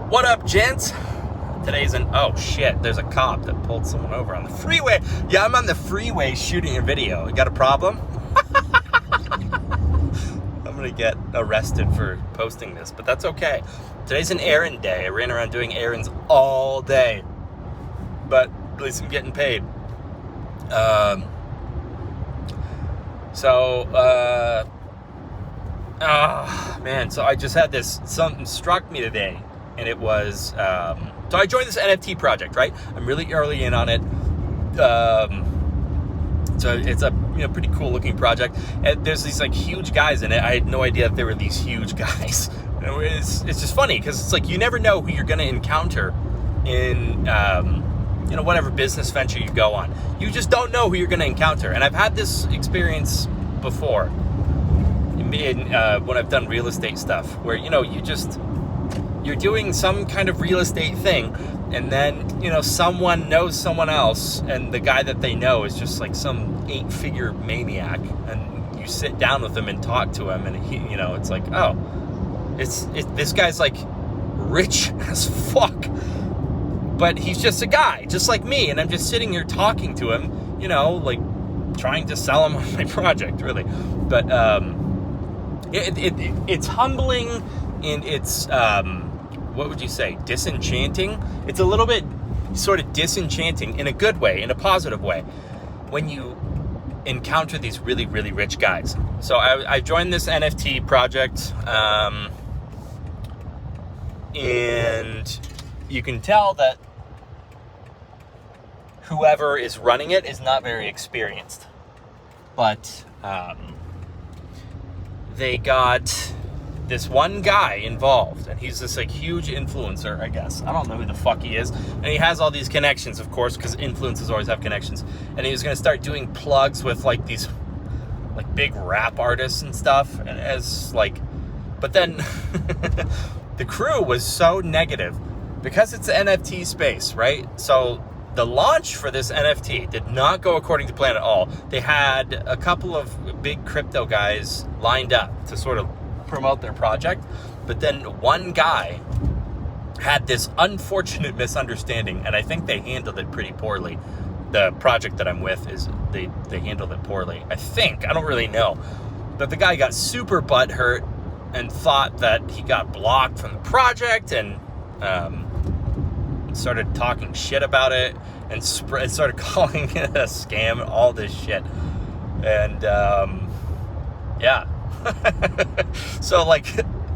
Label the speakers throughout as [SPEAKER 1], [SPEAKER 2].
[SPEAKER 1] What up, gents? Today's oh shit, there's a cop that pulled someone over on the freeway. Yeah, I'm on the freeway shooting a video. You got a problem? I'm gonna get arrested for posting this, but that's okay. Today's an errand day. I ran around doing errands all day, but at least I'm getting paid. So I just had this, something struck me today, and it was, so I joined this NFT project, right? I'm really early in on it. So it's a pretty cool looking project, and there's these like huge guys in it. I had no idea that there were these huge guys. It's just funny because it's like you never know who you're going to encounter in whatever business venture you go on. You just don't know who you're going to encounter, and I've had this experience before when I've done real estate stuff, where you're doing some kind of real estate thing, and then someone knows someone else, and the guy that they know is just like some 8-figure maniac, and you sit down with him and talk to him, and he, it's like, oh, it's this guy's like rich as fuck, but he's just a guy just like me, and I'm just sitting here talking to him, like trying to sell him on my project, really. But it's humbling, and it's what would you say, disenchanting? It's a little bit sort of disenchanting in a good way, in a positive way, when you encounter these really, really rich guys. So I joined this NFT project, and you can tell that whoever is running it is not very experienced. But they got this one guy involved, and he's this like huge influencer, I guess. I don't know who the fuck he is. And he has all these connections, of course, because influencers always have connections. And he was going to start doing plugs with like these like big rap artists and stuff. And but then the crew was so negative because it's the NFT space, right? So the launch for this NFT did not go according to plan at all. They had a couple of big crypto guys lined up to sort of promote their project, but then one guy had this unfortunate misunderstanding, and I think they handled it pretty poorly. The project that I'm with is they handled it poorly, I think. I don't really know, but the guy got super butthurt and thought that he got blocked from the project, and started talking shit about it, and started calling it a scam and all this shit. And yeah. So like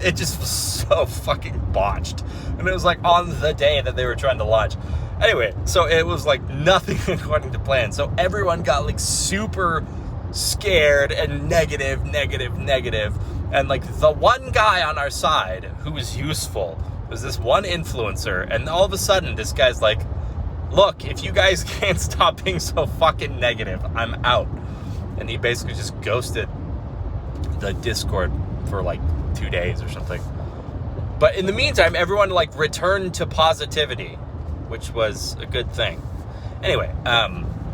[SPEAKER 1] it just was so fucking botched, and it was like on the day that they were trying to launch. Anyway, so it was like nothing according to plan. So everyone got like super scared and negative. And like the one guy on our side who was useful was this one influencer, and all of a sudden this guy's like, look, if you guys can't stop being so fucking negative, I'm out. And he basically just ghosted the Discord for like 2 days or something. But in the meantime, everyone like returned to positivity, which was a good thing. Anyway,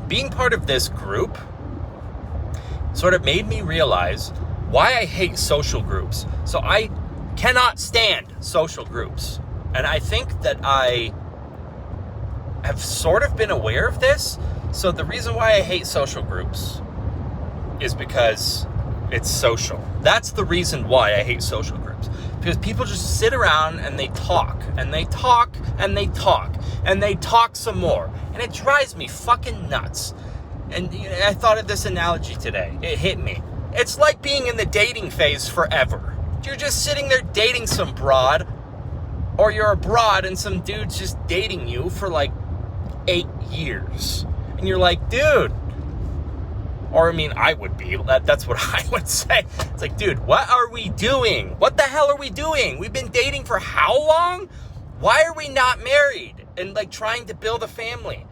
[SPEAKER 1] being part of this group sort of made me realize why I hate social groups. So I cannot stand social groups. And I think that I have sort of been aware of this. So the reason why I hate social groups is because it's social. That's the reason why I hate social groups. Because people just sit around and they talk, and they talk, and they talk, and they talk some more. And it drives me fucking nuts. And I thought of this analogy today. It hit me. It's like being in the dating phase forever. You're just sitting there dating some broad, or you're a broad and some dude's just dating you for like 8 years. And you're like, dude, or I mean, I would be, that's what I would say. It's like, dude, what are we doing? What the hell are we doing? We've been dating for how long? Why are we not married and like trying to build a family?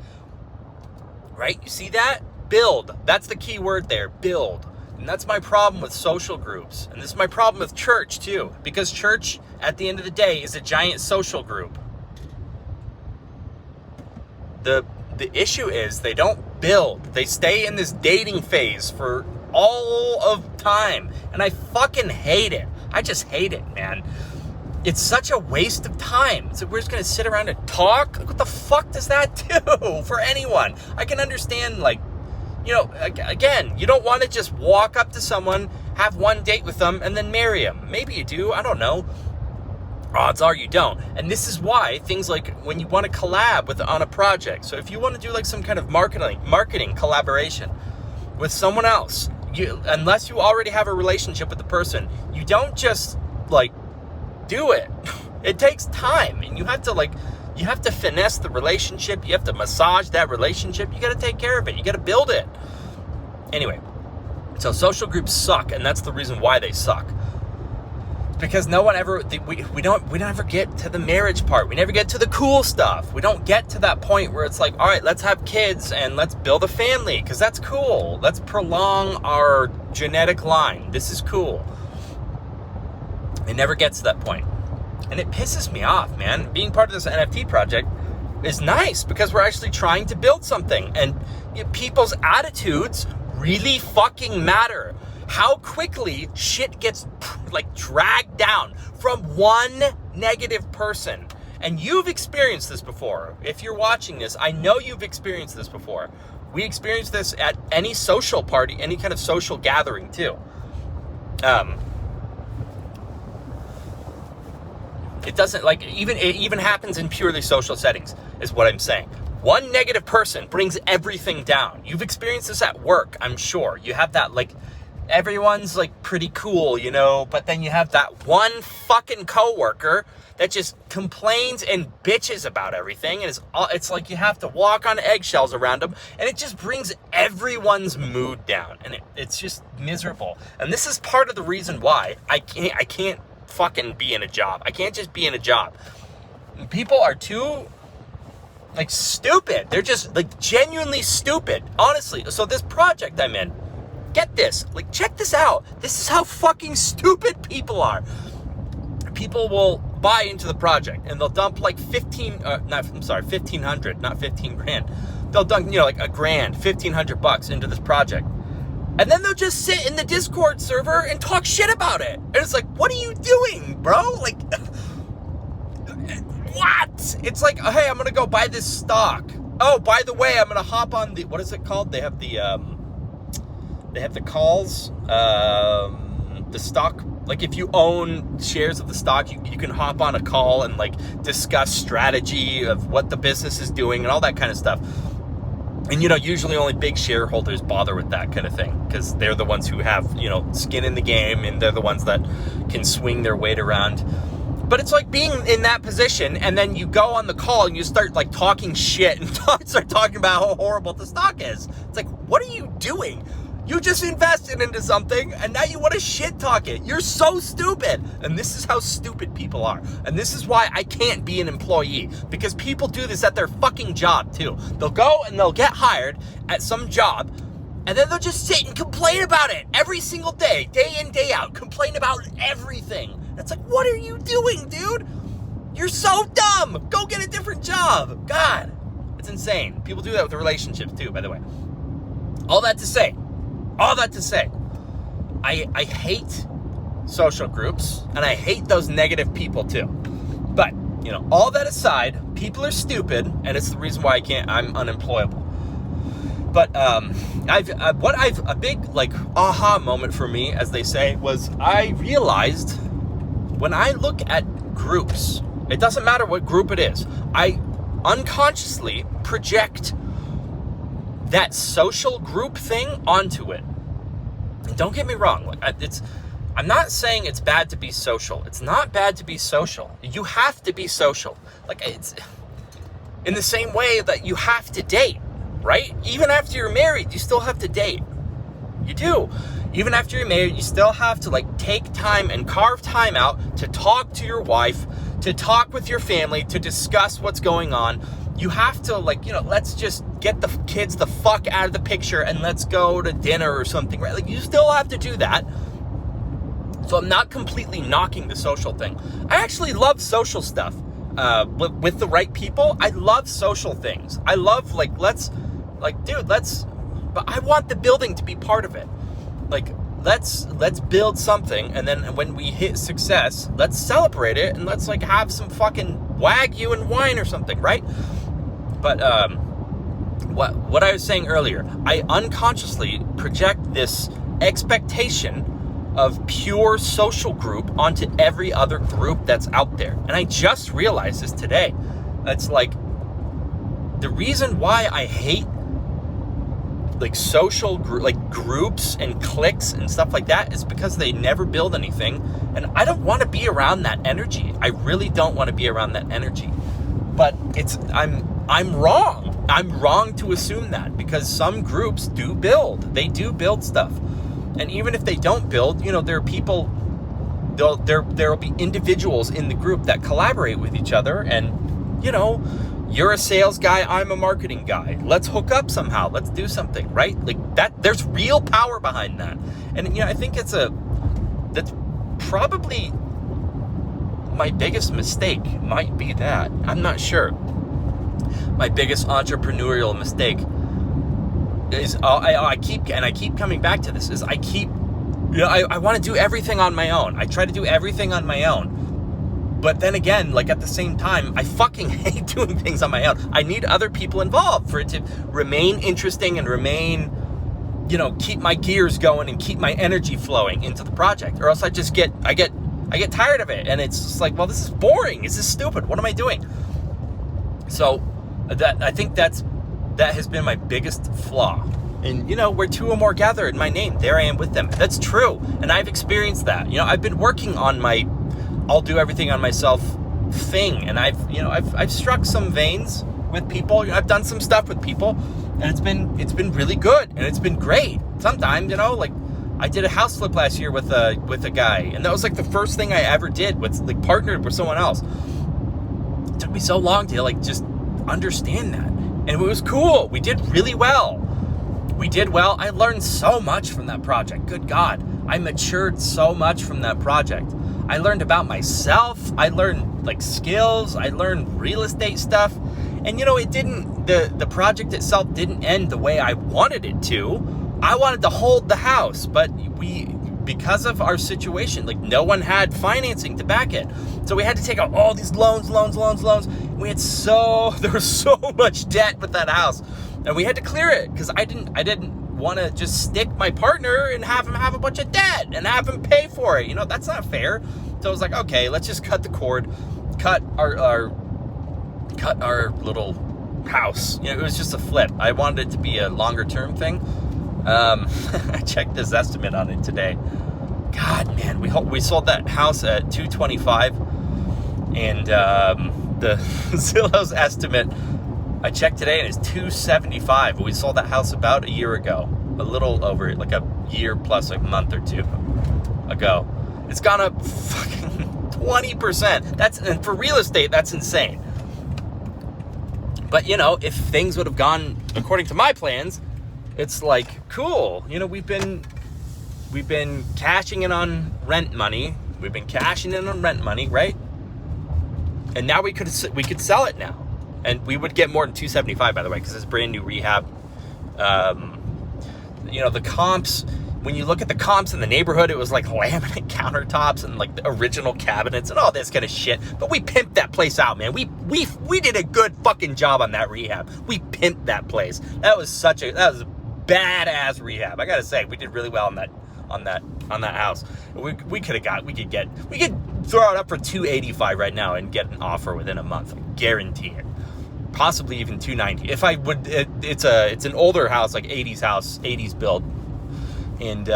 [SPEAKER 1] Right? You see that? Build. That's the key word there, build. And that's my problem with social groups. And this is my problem with church too, because church at the end of the day is a giant social group. The issue is they don't build. They stay in this dating phase for all of time. And I fucking hate it. I just hate it, man. it's such a waste of time. So we're just going to sit around and talk? Like, what the fuck does that do for anyone? I can understand, like, again, you don't want to just walk up to someone, have one date with them, and then marry them. Maybe you do, I don't know. Odds are you don't. And this is why things like when you want to collab on a project. So if you want to do like some kind of marketing collaboration with someone else, unless you already have a relationship with the person, you don't just like do it. It takes time, and you have to finesse the relationship. You have to massage that relationship. You got to take care of it. You got to build it. Anyway, so social groups suck, and that's the reason why they suck. Because no one ever, we don't ever get to the marriage part. We never get to the cool stuff. We don't get to that point where it's like, all right, let's have kids and let's build a family, because that's cool. Let's prolong our genetic line. This is cool. It never gets to that point. And it pisses me off, man. Being part of this NFT project is nice because we're actually trying to build something. And people's attitudes really fucking matter. How quickly shit gets like dragged down from one negative person. And you've experienced this before. If you're watching this, I know you've experienced this before. We experience this at any social party, any kind of social gathering too. It doesn't, like, it even happens in purely social settings, is what I'm saying. One negative person brings everything down. You've experienced this at work, I'm sure. You have that, like, everyone's, like, pretty cool, but then you have that one fucking coworker that just complains and bitches about everything, and it's like you have to walk on eggshells around them, and it just brings everyone's mood down, and it's just miserable. And this is part of the reason why I can't fucking be in a job. I can't just be in a job. People are too, like, stupid. They're just, like, genuinely stupid. Honestly. So this project I'm in, get this. Like, check this out. This is how fucking stupid people are. People will buy into the project and they'll dump like 1,500, not 15 grand. They'll dump, like $1,000, $1,500 into this project. And then they'll just sit in the Discord server and talk shit about it. And it's like, what are you doing, bro? Like, what? It's like, hey, I'm going to go buy this stock. Oh, by the way, I'm going to hop on what is it called? They have the calls, the stock. Like, if you own shares of the stock, you can hop on a call and like discuss strategy of what the business is doing and all that kind of stuff. And, usually only big shareholders bother with that kind of thing because they're the ones who have, skin in the game, and they're the ones that can swing their weight around. But it's like being in that position, and then you go on the call and you start like talking shit and start talking about how horrible the stock is. It's like, what are you doing? You just invested into something and now you want to shit talk it. You're so stupid. And this is how stupid people are. And this is why I can't be an employee, because people do this at their fucking job too. They'll go and they'll get hired at some job, and then they'll just sit and complain about it every single day in, day out, complain about everything. It's like, what are you doing, dude? You're so dumb. Go get a different job. God, it's insane. People do that with relationships too, by the way. All that to say, I hate social groups, and I hate those negative people too. But, all that aside, people are stupid, and it's the reason why I'm unemployable. But a big like aha moment for me, as they say, was I realized when I look at groups, it doesn't matter what group it is, I unconsciously project that social group thing onto it. And don't get me wrong, like I'm not saying it's bad to be social. It's not bad to be social. You have to be social. Like, it's in the same way that you have to date, right? Even after you're married, you still have to date. You do. Even after you're married, you still have to like take time and carve time out to talk to your wife, to talk with your family, to discuss what's going on. You have to let's just get the kids the fuck out of the picture and let's go to dinner or something, right? Like, you still have to do that. So I'm not completely knocking the social thing. I actually love social stuff. With the right people, I love social things. I love but I want the building to be part of it. Like, let's build something, and then when we hit success, let's celebrate it, and let's like have some fucking Wagyu and wine or something, right? But what I was saying earlier, I unconsciously project this expectation of pure social group onto every other group that's out there. And I just realized this today. It's like, the reason why I hate like social groups and cliques and stuff like that is because they never build anything, and I don't want to be around that energy. I really don't want to be around that energy. But I'm wrong. I'm wrong to assume that, because some groups do build. They do build stuff. And even if they don't build, you know, there are people, there will be individuals in the group that collaborate with each other, and, you know, you're a sales guy, I'm a marketing guy. Let's hook up somehow. Let's do something, right? Like that, there's real power behind that. And, you know, I think that's probably my biggest mistake, might be that. I'm not sure. My biggest entrepreneurial mistake is, I keep coming back to this, is I want to do everything on my own. I try to do everything on my own. But then again, like at the same time, I fucking hate doing things on my own. I need other people involved for it to remain interesting and remain, you know, keep my gears going and keep my energy flowing into the project. Or else I get tired of it. And it's just like, well, this is boring. This is stupid. What am I doing? So I think that has been my biggest flaw. And, you know, where two or more gather in my name, there I am with them. That's true. And I've experienced that. You know, I've been working on my I'll do everything on myself thing. And I've struck some veins with people. I've done some stuff with people, and it's been really good, and it's been great. Sometimes, you know, like I did a house flip last year with a guy, and that was like the first thing I ever did with, like, partnered with someone else. It took me so long to like just understand that. And it was cool. We did really well. I learned so much from that project. Good God. I matured so much from that project. I learned about myself. I learned like skills. I learned real estate stuff. And, you know, the project itself didn't end the way I wanted it to. I wanted to hold the house, but because of our situation, like no one had financing to back it. So we had to take out all these loans. There was so much debt with that house, and we had to clear it because I didn't want to just stick my partner and have him have a bunch of debt and have him pay for it. You know, that's not fair. So I was like, okay, let's just cut the cord, cut our little house. You know, it was just a flip. I wanted it to be a longer term thing. I checked this estimate on it today. God, man, we sold that house at $225, and the Zillow's estimate, I checked today, and it's $275. We sold that house about a year ago, a little over, like a year plus a month or two ago. It's gone up fucking 20%. And for real estate, that's insane. But, you know, if things would have gone according to my plans, it's like, cool. You know, we've been cashing in on rent money. Right? And now we could sell it now. And we would get more than $275, by the way, because it's brand new rehab. You know, the comps, when you look at the comps in the neighborhood, it was like laminate countertops and like the original cabinets and all this kind of shit. But we pimped that place out, man. We did a good fucking job on that rehab. We pimped that place. That was a badass rehab. I gotta say, we did really well on that house. We could throw it up for $285 right now and get an offer within a month. I guarantee it. Possibly even $290. If I would, it's an older house, like 80s build, and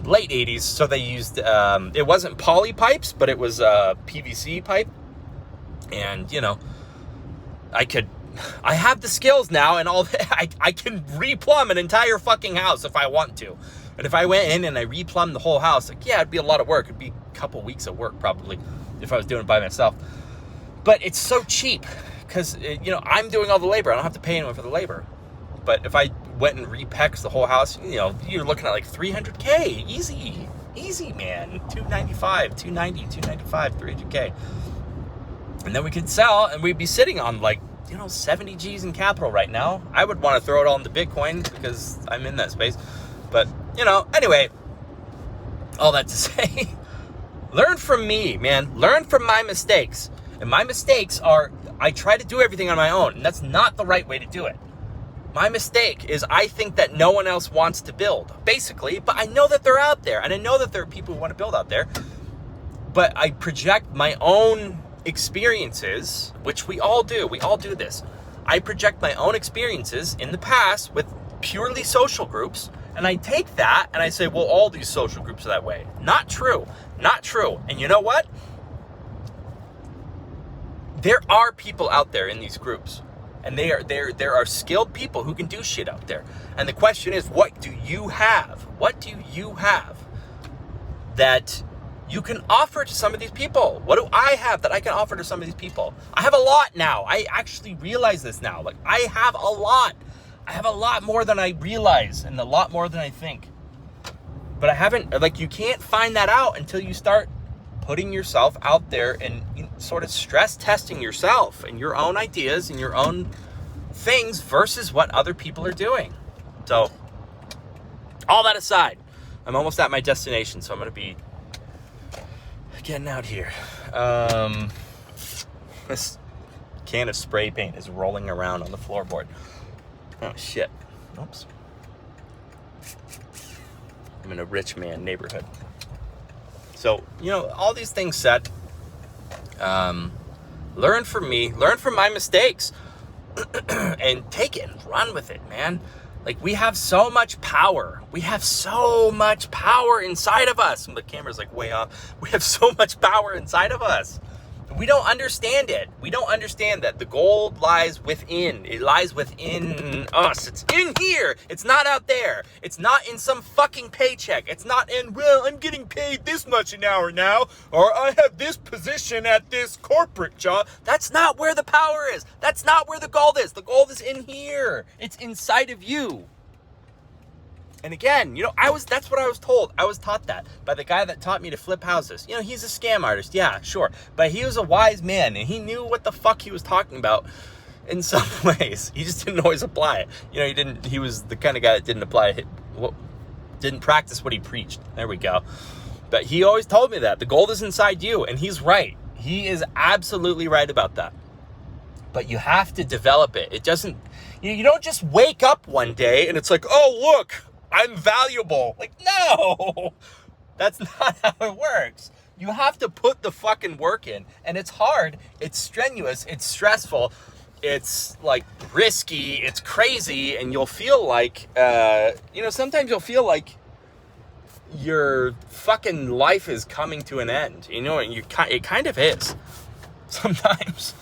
[SPEAKER 1] late 80s. So they used it wasn't poly pipes, but it was PVC pipe. And, you know, I have the skills now, and I can replumb an entire fucking house if I want to. And if I went in and I replumbed the whole house, like, yeah, it'd be a lot of work. It'd be a couple weeks of work probably if I was doing it by myself. But it's so cheap because, you know, I'm doing all the labor. I don't have to pay anyone for the labor. But if I went and repex the whole house, you know, you're looking at like $300K. Easy, man. $295, $300K. And then we could sell, and we'd be sitting on like, you know, 70 G's in capital right now. I would want to throw it all into Bitcoin because I'm in that space. But, you know, anyway, all that to say, learn from me, man. Learn from my mistakes. And my mistakes are, I try to do everything on my own, and that's not the right way to do it. My mistake is I think that no one else wants to build, basically, but I know that they're out there, and I know that there are people who want to build out there, but I project my own experiences, which we all do this. I project my own experiences in the past with purely social groups, and I take that and I say, well, all these social groups are that way. Not true. And you know what? There are people out there in these groups, and there are skilled people who can do shit out there. And the question is, what do you have? What do you have that you can offer to some of these people? What do I have that I can offer to some of these people? I have a lot now. I actually realize this now. Like, I have a lot. I have a lot more than I realize, and a lot more than I think. But I haven't, like, you can't find that out until you start putting yourself out there and sort of stress testing yourself and your own ideas and your own things versus what other people are doing. So, all that aside, I'm almost at my destination, so I'm going to be getting out here. This can of spray paint is rolling around on the floorboard. Oh, shit. Oops. I'm in a rich man neighborhood. So, all these things said, learn from me, learn from my mistakes, and take it and run with it, man. Like, we have so much power. We have so much power inside of us. And the camera's like way off. We have so much power inside of us. We don't understand it. We don't understand that the gold lies within. It lies within us. It's in here. It's not out there. It's not in some fucking paycheck. It's not in, well, I'm getting paid this much an hour now, or I have this position at this corporate job. That's not where the power is. That's not where the gold is. The gold is in here. It's inside of you. And again, that's what I was told. I was taught that by the guy that taught me to flip houses. He's a scam artist. Yeah, sure. But he was a wise man, and he knew what the fuck he was talking about in some ways. He just didn't always apply it. He was the kind of guy that didn't apply it, didn't practice what he preached. There we go. But he always told me that. The gold is inside you, and he's right. He is absolutely right about that. But you have to develop it. It doesn't, you don't just wake up one day and it's like, oh, look, I'm valuable. Like, no, that's not how it works. You have to put the fucking work in, and it's hard. It's strenuous. It's stressful. It's like risky. It's crazy. And you'll feel like, sometimes you'll feel like your fucking life is coming to an end, and it kind of is sometimes.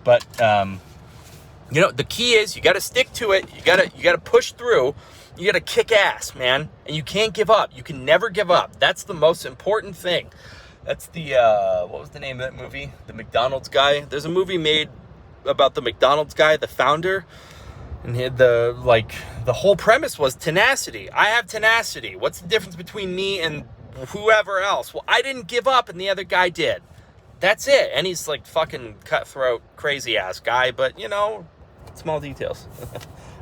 [SPEAKER 1] But, the key is you got to stick to it. You got to push through. You got to kick ass, man. And you can't give up. You can never give up. That's the most important thing. That's the, what was the name of that movie? The McDonald's guy. There's a movie made about the McDonald's guy, the founder. And he had the whole premise was tenacity. I have tenacity. What's the difference between me and whoever else? Well, I didn't give up and the other guy did. That's it. And he's like fucking cutthroat, crazy ass guy, but small details.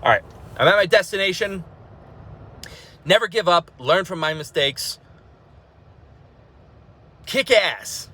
[SPEAKER 1] All right. I'm at my destination. Never give up. Learn from my mistakes. Kick ass.